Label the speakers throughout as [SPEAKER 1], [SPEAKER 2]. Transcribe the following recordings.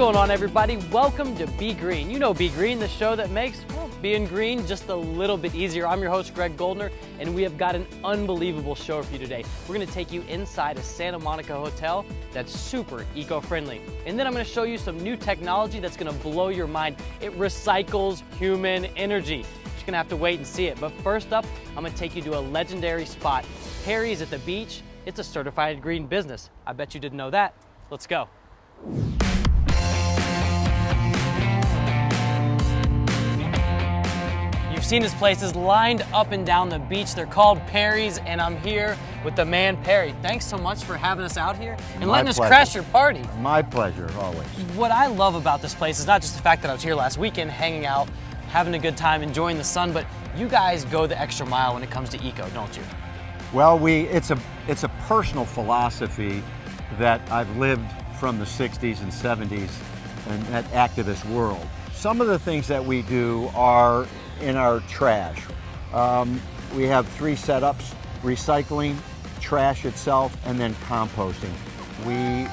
[SPEAKER 1] going on, everybody? Welcome to Be Green. You know Be Green, the show that makes, well, being green just a little bit easier. I'm your host, Greg Goldner, and we have got an unbelievable show for you today. We're gonna take you inside a Santa Monica hotel that's super eco-friendly. And then I'm gonna show you some new technology that's gonna blow your mind. It recycles human energy. You're just gonna have to wait and see it. But first up, I'm gonna take you to a legendary spot. Perry's at the beach. It's a certified green business. I bet you didn't know that. Let's go. You've seen his places lined up and down the beach. They're called Perry's, and I'm here with the man Perry. Thanks so much for having us out here and letting us crash your party.
[SPEAKER 2] My pleasure, always.
[SPEAKER 1] What I love about this place is not just the fact that I was here last weekend hanging out, having a good time, enjoying the sun, but you guys go the extra mile when it comes to eco, don't you?
[SPEAKER 2] Well, it's a personal philosophy that I've lived from the 60s and 70s in that activist world. Some of the things that we do are in our trash. We have 3 setups: recycling, trash itself, and then composting. We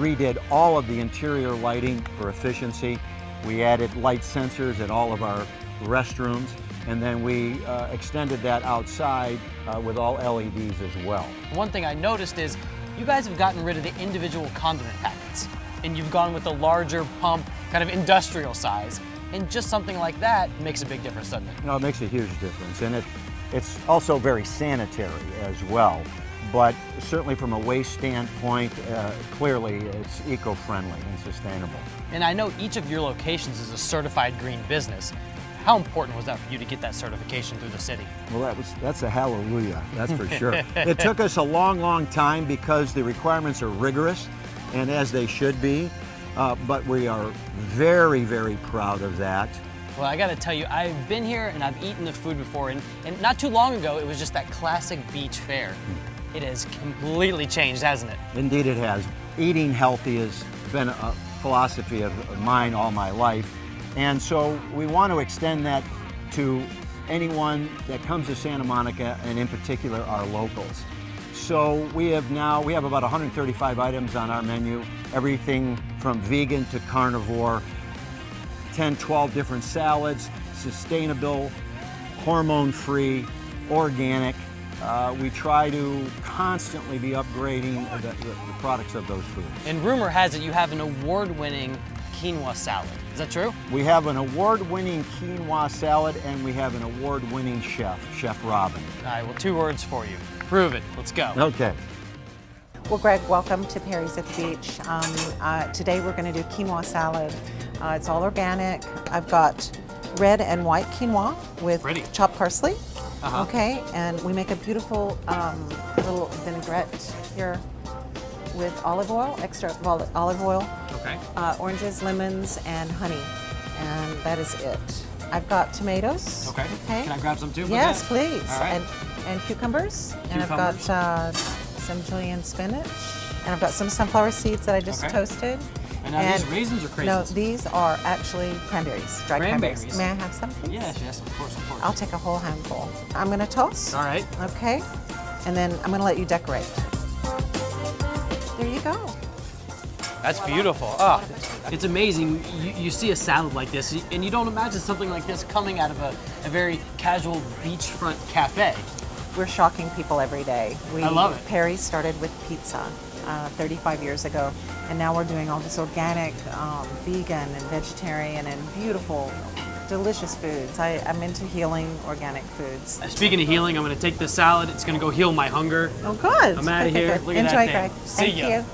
[SPEAKER 2] redid all of the interior lighting for efficiency. We added light sensors at all of our restrooms, and then we extended that outside with all LEDs as well.
[SPEAKER 1] One thing I noticed is you guys have gotten rid of the individual condiment packets, and you've gone with a larger pump, kind of industrial size. And just something like that makes a big difference, doesn't it?
[SPEAKER 2] No, it makes a huge difference, and it's also very sanitary as well. But certainly from a waste standpoint, clearly it's eco-friendly and sustainable.
[SPEAKER 1] And I know each of your locations is a certified green business. How important was that for you to get that certification through the city?
[SPEAKER 2] Well, that's a hallelujah, that's for sure. It took us a long, long time because the requirements are rigorous, and as they should be. But we are very, very proud of that.
[SPEAKER 1] Well, I gotta tell you, I've been here and I've eaten the food before, and not too long ago, it was just that classic beach fare. It has completely changed, hasn't it?
[SPEAKER 2] Indeed it has. Eating healthy has been a philosophy of mine all my life, and so we want to extend that to anyone that comes to Santa Monica, and in particular our locals. So we have about 135 items on our menu, everything from vegan to carnivore, 10, 12 different salads, sustainable, hormone-free, organic. We try to constantly be upgrading the products of those foods.
[SPEAKER 1] And rumor has it you have an award-winning quinoa salad. Is that true?
[SPEAKER 2] We have an award-winning quinoa salad, and we have an award-winning chef, Chef Robin.
[SPEAKER 1] All right, well, 2 words for you. Prove it. Let's go.
[SPEAKER 2] Okay.
[SPEAKER 3] Well, Greg, welcome to Perry's at the Beach. Today we're going to do quinoa salad. It's all organic. I've got red and white quinoa with chopped parsley. Okay, and we make a beautiful little vinaigrette here with olive oil, extra olive oil, oranges, lemons, and honey, and that is it. I've got tomatoes.
[SPEAKER 1] Okay. Can I grab some too?
[SPEAKER 3] Yes, please.
[SPEAKER 1] All right.
[SPEAKER 3] And cucumbers. And I've got some julienne spinach. And I've got some sunflower seeds that I just toasted.
[SPEAKER 1] And are these raisins or craisins?
[SPEAKER 3] No, these are actually cranberries, dried cranberries. May I have some, please?
[SPEAKER 1] Yes, of course.
[SPEAKER 3] I'll take a whole handful. I'm gonna toss.
[SPEAKER 1] All right.
[SPEAKER 3] Okay. And then I'm gonna let you decorate. There you go.
[SPEAKER 1] That's beautiful. Oh, it's amazing. You see a salad like this, and you don't imagine something like this coming out of a very casual beachfront cafe.
[SPEAKER 3] We're shocking people every day.
[SPEAKER 1] I love it.
[SPEAKER 3] Perry started with pizza 35 years ago, and now we're doing all this organic, vegan and vegetarian and beautiful, delicious foods. I'm into healing organic foods.
[SPEAKER 1] Speaking of healing, I'm gonna take this salad. It's gonna go heal my hunger.
[SPEAKER 3] Oh, good.
[SPEAKER 1] I'm out of here. Look at
[SPEAKER 3] Enjoy,
[SPEAKER 1] that
[SPEAKER 3] Greg.
[SPEAKER 1] thing. See ya.
[SPEAKER 3] Thank you.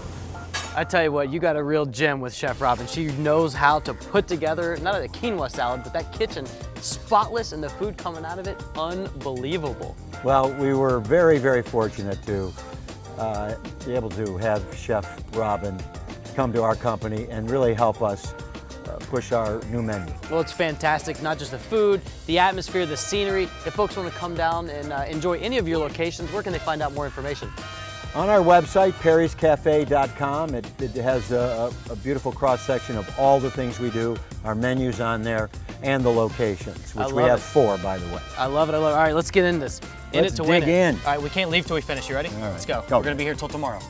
[SPEAKER 1] I tell you what, you got a real gem with Chef Robin. She knows how to put together, not only the quinoa salad, but that kitchen spotless, and the food coming out of it, unbelievable.
[SPEAKER 2] Well, we were very, very fortunate to be able to have Chef Robin come to our company and really help us push our new menu.
[SPEAKER 1] Well, it's fantastic, not just the food, the atmosphere, the scenery. If folks want to come down and enjoy any of your locations, where can they find out more information?
[SPEAKER 2] On our website, perryscafe.com, it has a beautiful cross-section of all the things we do, our menus on there, and the locations, which we have 4, by the way.
[SPEAKER 1] I love it, I love it. All right, let's get in this. In it to win it.
[SPEAKER 2] Let's dig in.
[SPEAKER 1] All right, we can't leave till we finish. You ready?
[SPEAKER 2] All right.
[SPEAKER 1] Let's go. We're going to be here till tomorrow.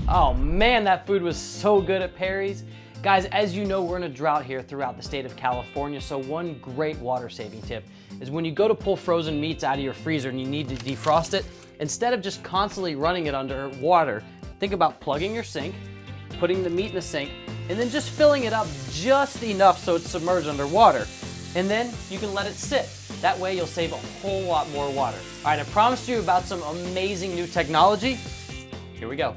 [SPEAKER 1] Oh, man, that food was so good at Perry's. Guys, as you know, we're in a drought here throughout the state of California, so one great water saving tip is when you go to pull frozen meats out of your freezer and you need to defrost it, instead of just constantly running it under water, think about plugging your sink, putting the meat in the sink, and then just filling it up just enough so it's submerged underwater. And then you can let it sit. That way you'll save a whole lot more water. All right, I promised you about some amazing new technology. Here we go.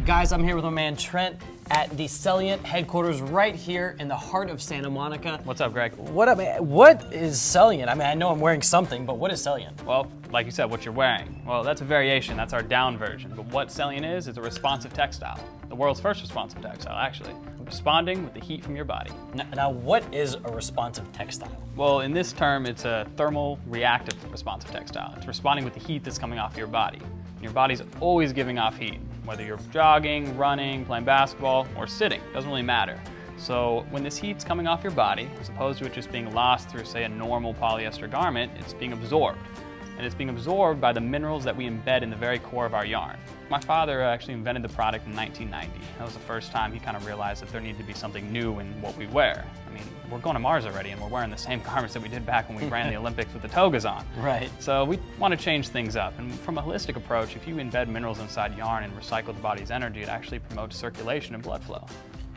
[SPEAKER 1] Guys, I'm here with my man Trent at the Celliant headquarters right here in the heart of Santa Monica.
[SPEAKER 4] What's up, Greg?
[SPEAKER 1] What up, man? What is Celliant? I mean, I know I'm wearing something, but what is Celliant?
[SPEAKER 4] Well, like you said, what you're wearing. Well, that's a variation. That's our down version. But what Celliant is a responsive textile. The world's first responsive textile, actually. Responding with the heat from your body.
[SPEAKER 1] Now, what is a responsive textile?
[SPEAKER 4] Well, in this term, it's a thermal reactive responsive textile. It's responding with the heat that's coming off your body. And your body's always giving off heat, whether you're jogging, running, playing basketball, or sitting. Doesn't really matter. So when this heat's coming off your body, as opposed to it just being lost through, say, a normal polyester garment, it's being absorbed. And it's being absorbed by the minerals that we embed in the very core of our yarn. My father actually invented the product in 1990. That was the first time he kind of realized that there needed to be something new in what we wear. I mean, we're going to Mars already and we're wearing the same garments that we did back when we ran the Olympics with the togas on.
[SPEAKER 1] Right.
[SPEAKER 4] So we want to change things up. And from a holistic approach, if you embed minerals inside yarn and recycle the body's energy, it actually promotes circulation and blood flow.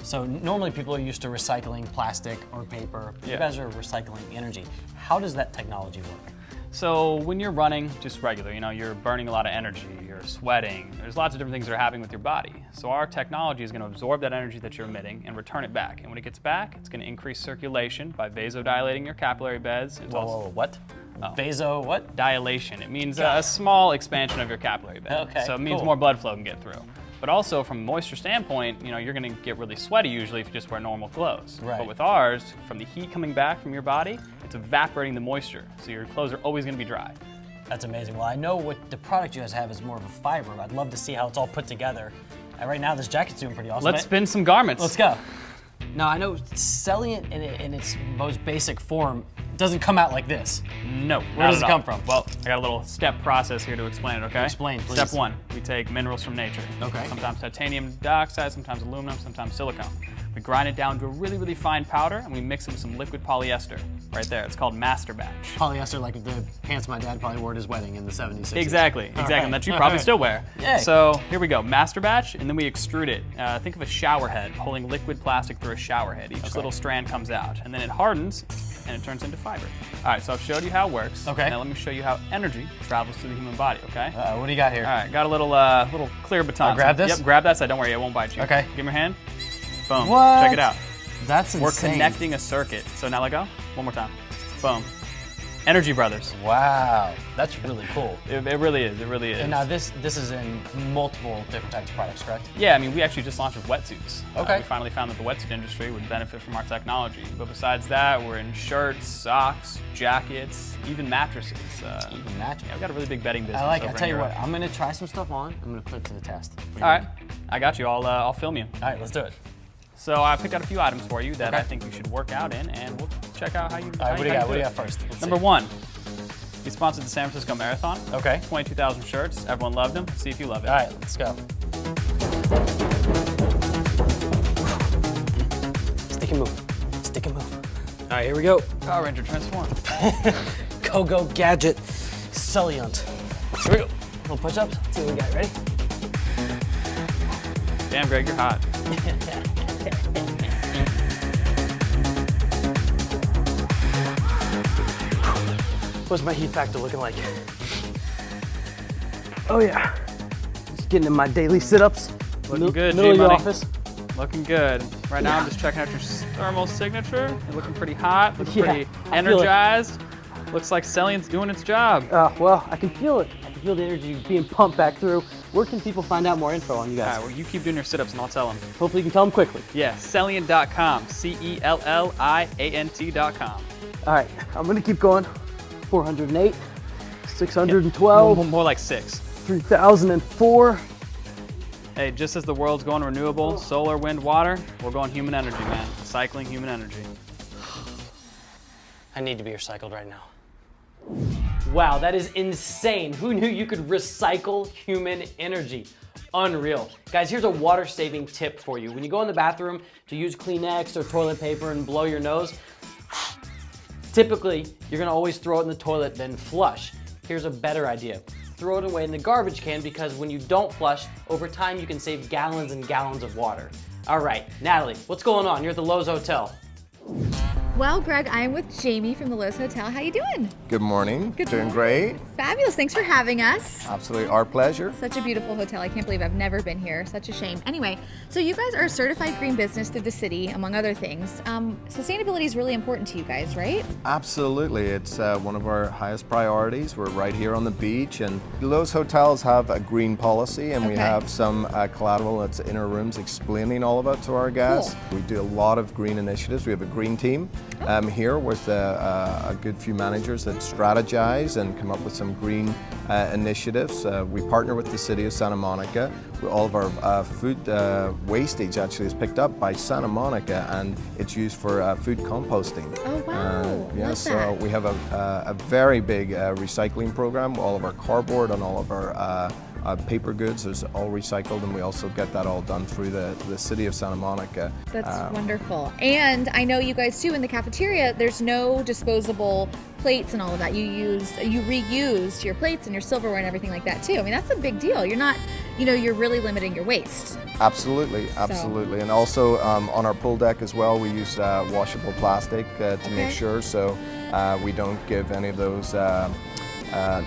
[SPEAKER 1] So normally people are used to recycling plastic or paper. You guys are recycling energy. How does that technology work?
[SPEAKER 4] So when you're running, just regular, you're burning a lot of energy, you're sweating, there's lots of different things that are happening with your body. So our technology is going to absorb that energy that you're emitting and return it back. And when it gets back, it's going to increase circulation by vasodilating your capillary beds.
[SPEAKER 1] Whoa, what? Vaso what?
[SPEAKER 4] Dilation. It means a small expansion of your capillary bed.
[SPEAKER 1] Okay,
[SPEAKER 4] so it means more blood flow can get through. But also from a moisture standpoint, you're going to get really sweaty usually if you just wear normal clothes.
[SPEAKER 1] Right.
[SPEAKER 4] But with ours, from the heat coming back from your body, it's evaporating the moisture. So your clothes are always going to be dry.
[SPEAKER 1] That's amazing. Well, I know what the product you guys have is more of a fiber. I'd love to see how it's all put together. And right now, this jacket's doing pretty awesome.
[SPEAKER 4] Let's spin some garments.
[SPEAKER 1] Let's go. Now, I know Celliant in its most basic form doesn't come out like this.
[SPEAKER 4] No.
[SPEAKER 1] Where does it come from?
[SPEAKER 4] Well, I got a little step process here to explain it, okay?
[SPEAKER 1] Explain, please.
[SPEAKER 4] Step one, we take minerals from nature.
[SPEAKER 1] Okay.
[SPEAKER 4] Sometimes titanium dioxide, sometimes aluminum, sometimes silicone. We grind it down to a really, really fine powder, and we mix it with some liquid polyester. Right there, it's called master batch.
[SPEAKER 1] Polyester, like the pants my dad probably wore at his wedding in the 70s, 60s.
[SPEAKER 4] Exactly,
[SPEAKER 1] Right.
[SPEAKER 4] that you probably still wear.
[SPEAKER 1] Yay.
[SPEAKER 4] So here we go, master batch, and then we extrude it. Think of a shower head, pulling liquid plastic through a shower head. Each little strand comes out, and then it hardens, and it turns into fiber. All right, so I've showed you how it works.
[SPEAKER 1] Okay.
[SPEAKER 4] Now let me show you how energy travels through the human body, okay?
[SPEAKER 1] What do you got here?
[SPEAKER 4] All right, got a little clear baton.
[SPEAKER 1] I'll grab this?
[SPEAKER 4] Yep, grab that side, don't worry, it won't bite you.
[SPEAKER 1] Okay.
[SPEAKER 4] Give me your hand. Boom,
[SPEAKER 1] What?
[SPEAKER 4] check it out.
[SPEAKER 1] That's insane.
[SPEAKER 4] We're connecting a circuit. So now let go, one more time. Boom. Energy Brothers.
[SPEAKER 1] Wow, that's really cool.
[SPEAKER 4] It really is, it really is.
[SPEAKER 1] And now this is in multiple different types of products, correct?
[SPEAKER 4] Yeah, I mean, we actually just launched with wetsuits.
[SPEAKER 1] Okay.
[SPEAKER 4] We finally found that the wetsuit industry would benefit from our technology. But besides that, we're in shirts, socks, jackets, even mattresses.
[SPEAKER 1] Even matching.
[SPEAKER 4] Yeah, we've got a really big bedding business.
[SPEAKER 1] I like it.
[SPEAKER 4] over
[SPEAKER 1] I'll tell
[SPEAKER 4] in
[SPEAKER 1] you
[SPEAKER 4] Europe.
[SPEAKER 1] what, I'm gonna try some stuff on. I'm gonna put it to the test.
[SPEAKER 4] All right, I got you. I'll film you.
[SPEAKER 1] All right, let's do it.
[SPEAKER 4] So I picked out a few items for you that
[SPEAKER 1] Okay.
[SPEAKER 4] I think you should work out in, and we'll check out how you.
[SPEAKER 1] All right, what do you got? What do you got first? Let's
[SPEAKER 4] Number
[SPEAKER 1] see.
[SPEAKER 4] one, we sponsored the San Francisco Marathon.
[SPEAKER 1] Okay.
[SPEAKER 4] 22,000 shirts. Everyone loved them. See if you love it.
[SPEAKER 1] All right, let's go. Stick and move. Stick and move. All right, here we go.
[SPEAKER 4] Power Ranger transform.
[SPEAKER 1] Go gadget Celliant. Here we go. Little push-ups. Let's see what we got. Ready?
[SPEAKER 4] Damn, Greg, you're hot.
[SPEAKER 1] What's my heat factor looking like? Oh yeah. Just getting in my daily sit-ups.
[SPEAKER 4] Looking good,
[SPEAKER 1] Middle of your
[SPEAKER 4] G-Money.
[SPEAKER 1] office.
[SPEAKER 4] Looking good. Right now, I'm just checking out your thermal signature. You're looking pretty hot, looking
[SPEAKER 1] Yeah,
[SPEAKER 4] pretty
[SPEAKER 1] I feel it.
[SPEAKER 4] energized. Looks like Celliant's doing its job.
[SPEAKER 1] Well, I can feel it. I can feel the energy being pumped back through. Where can people find out more info on you
[SPEAKER 4] All
[SPEAKER 1] guys?
[SPEAKER 4] right, well, you keep doing your sit-ups and I'll tell them.
[SPEAKER 1] Hopefully you can tell them quickly.
[SPEAKER 4] Yeah, Celliant.com, Celliant.com.
[SPEAKER 1] All right, I'm gonna keep going. 408, 612,
[SPEAKER 4] More like 6.
[SPEAKER 1] 3004.
[SPEAKER 4] Hey, just as the world's going renewable, solar, wind, water, we're going human energy, man. Cycling human energy.
[SPEAKER 1] I need to be recycled right now. Wow, that is insane. Who knew you could recycle human energy? Unreal. Guys, here's a water-saving tip for you. When you go in the bathroom to use Kleenex or toilet paper and blow your nose, typically, you're gonna always throw it in the toilet, then flush. Here's a better idea. Throw it away in the garbage can, because when you don't flush, over time you can save gallons and gallons of water. All right, Natalie, what's going on? You're at the Lowe's Hotel.
[SPEAKER 5] Well, Greg, I'm with Jamie from the Lowe's Hotel. How you doing?
[SPEAKER 6] Good morning.
[SPEAKER 5] Good
[SPEAKER 6] Doing
[SPEAKER 5] morning.
[SPEAKER 6] great.
[SPEAKER 5] Fabulous. Thanks for having us.
[SPEAKER 6] Absolutely our pleasure.
[SPEAKER 5] Such a beautiful hotel. I can't believe I've never been here. Such a shame. Anyway, so you guys are a certified green business through the city, among other things. Sustainability is really important to you guys, right?
[SPEAKER 6] Absolutely. It's one of our highest priorities. We're right here on the beach, and Lowe's hotels have a green policy, and we
[SPEAKER 5] Okay.
[SPEAKER 6] have some collateral that's in our rooms explaining all of it to our guests.
[SPEAKER 5] Cool.
[SPEAKER 6] We do a lot of green initiatives. We have a green team here with a good few managers that strategize and come up with some green initiatives. We partner with the city of Santa Monica. All of our food wastage actually is picked up by Santa Monica, and it's used for food composting.
[SPEAKER 5] Oh, wow.
[SPEAKER 6] Yeah,
[SPEAKER 5] Love
[SPEAKER 6] so
[SPEAKER 5] that.
[SPEAKER 6] we have a very big recycling program. All of our cardboard and all of our paper goods is all recycled, and we also get that all done through the city of Santa Monica.
[SPEAKER 5] That's wonderful. And I know you guys too, in the cafeteria, there's no disposable plates and all of that. You reuse your plates and your silverware and everything like that too. I mean, that's a big deal. You're not, you're really limiting your waste.
[SPEAKER 6] Absolutely, absolutely. And also on our pool deck as well, we use washable plastic to make sure so we don't give any of those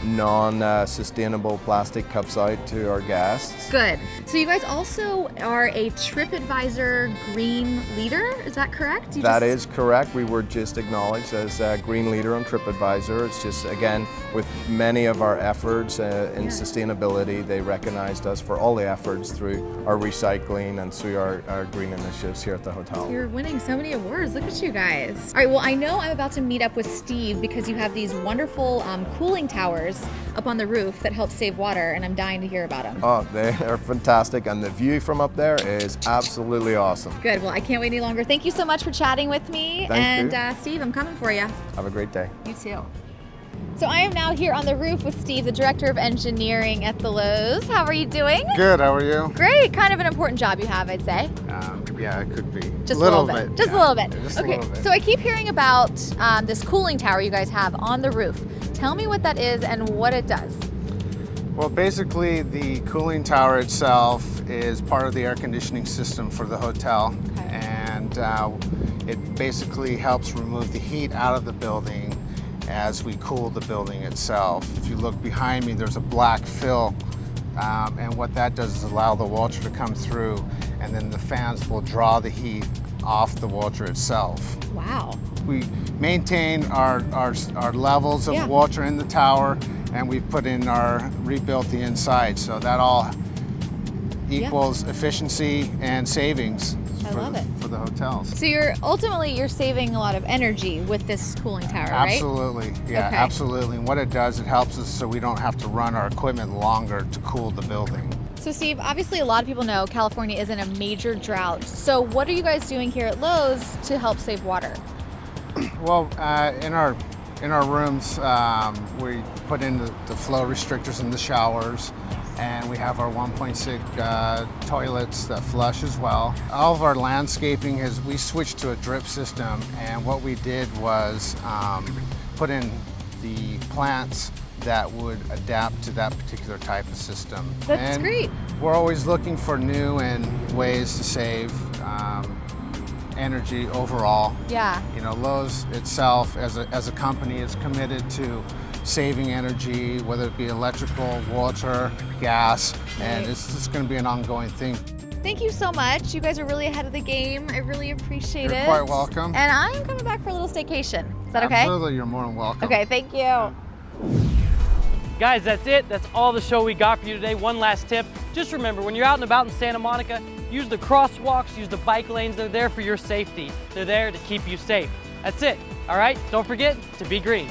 [SPEAKER 6] non-sustainable plastic cups out to our guests.
[SPEAKER 5] Good. So you guys also are a TripAdvisor Green Leader, is that correct?
[SPEAKER 6] That is correct. We were just acknowledged as a Green Leader on TripAdvisor. It's just, again, with many of our efforts in sustainability, they recognized us for all the efforts through our recycling and through our green initiatives here at the hotel.
[SPEAKER 5] You're winning so many awards. Look at you guys. All right, well, I know I'm about to meet up with Steve because you have these wonderful cooling towers up on the roof that help save water, and I'm dying to hear about them.
[SPEAKER 6] Oh, they are fantastic, and the view from up there is absolutely awesome.
[SPEAKER 5] Good. Well, I can't wait any longer. Thank you so much for chatting with me.
[SPEAKER 6] Thank you.
[SPEAKER 5] Steve, I'm coming for you.
[SPEAKER 6] Have a great day.
[SPEAKER 5] You too. So I am now here on the roof with Steve, the Director of Engineering at the Lowe's. How are you doing?
[SPEAKER 7] Good, how are you?
[SPEAKER 5] Great. Kind of an important job you have, I'd say.
[SPEAKER 7] Yeah, it could be.
[SPEAKER 5] Just a little bit. Just a little bit.
[SPEAKER 7] Just a
[SPEAKER 5] Okay,
[SPEAKER 7] little bit.
[SPEAKER 5] so I keep hearing about this cooling tower you guys have on the roof. Tell me what that is and what it does.
[SPEAKER 7] Well, basically, the cooling tower itself is part of the air conditioning system for the hotel.
[SPEAKER 5] Okay.
[SPEAKER 7] And it basically helps remove the heat out of the building as we cool the building itself. If you look behind me, there's a black fill. And what that does is allow the water to come through, and then the fans will draw the heat off the water itself.
[SPEAKER 5] Wow.
[SPEAKER 7] We maintain our levels of water in the tower, and we've rebuilt the inside, so that all equals efficiency and savings for the hotels.
[SPEAKER 5] So you're saving a lot of energy with this cooling tower, right?
[SPEAKER 7] Absolutely, yeah,
[SPEAKER 5] Okay.
[SPEAKER 7] absolutely. And what it does, it helps us so we don't have to run our equipment longer to cool the building.
[SPEAKER 5] So Steve, obviously a lot of people know California is in a major drought. So what are you guys doing here at Lowe's to help save water?
[SPEAKER 7] Well, in our rooms, we put in the flow restrictors in the showers, and we have our 1.6 toilets that flush as well. All of our landscaping we switched to a drip system, and what we did was put in the plants that would adapt to that particular type of system.
[SPEAKER 5] That's great.
[SPEAKER 7] We're always looking for new ways to save energy overall.
[SPEAKER 5] Yeah.
[SPEAKER 7] Lowe's itself as a company is committed to saving energy, whether it be electrical, water, gas, and it's just going to be an ongoing thing.
[SPEAKER 5] Thank you so much. You guys are really ahead of the game. I really appreciate it.
[SPEAKER 7] You're quite welcome.
[SPEAKER 5] And I am coming back for a little staycation. Is that okay?
[SPEAKER 7] Absolutely, you're more than welcome.
[SPEAKER 5] Okay, thank you.
[SPEAKER 1] Guys, that's it. That's all the show we got for you today. One last tip. Just remember, when you're out and about in Santa Monica, use the crosswalks, use the bike lanes. They're there for your safety. They're there to keep you safe. That's it. All right? Don't forget to be green.